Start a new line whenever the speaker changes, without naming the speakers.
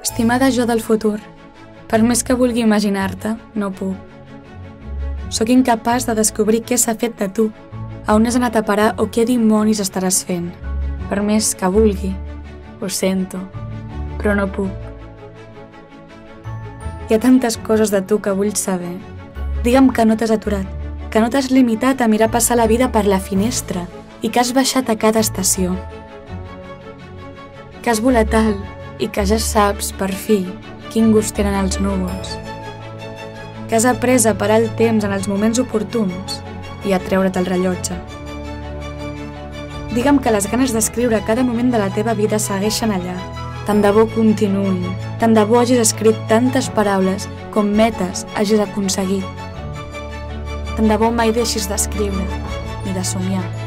Estimada jo del futur, per més que vulgui imaginar-te, no puc. Sóc incapaç de descobrir què s'ha fet de tu, a on has anat a parar o què dimonis estaràs fent. Per més que vulgui, ho sento, però no puc. Hi ha tantes coses de tu que vull saber. Digue'm que no t'has aturat, que no t'has limitat a mirar passar la vida per la finestra i que has baixat a cada estació. Que has volat alt i que ja saps, per fi, quin gust tenen els núvols. Que has après a parar el temps en els moments oportuns i a treure't el rellotge. Digue'm que les ganes d'escriure cada moment de la teva vida segueixen allà. Tant de bo continuïn, tant de bo hagis escrit tantes paraules com metes hagis aconseguit. Tant de bo mai deixis d'escriure ni de somiar.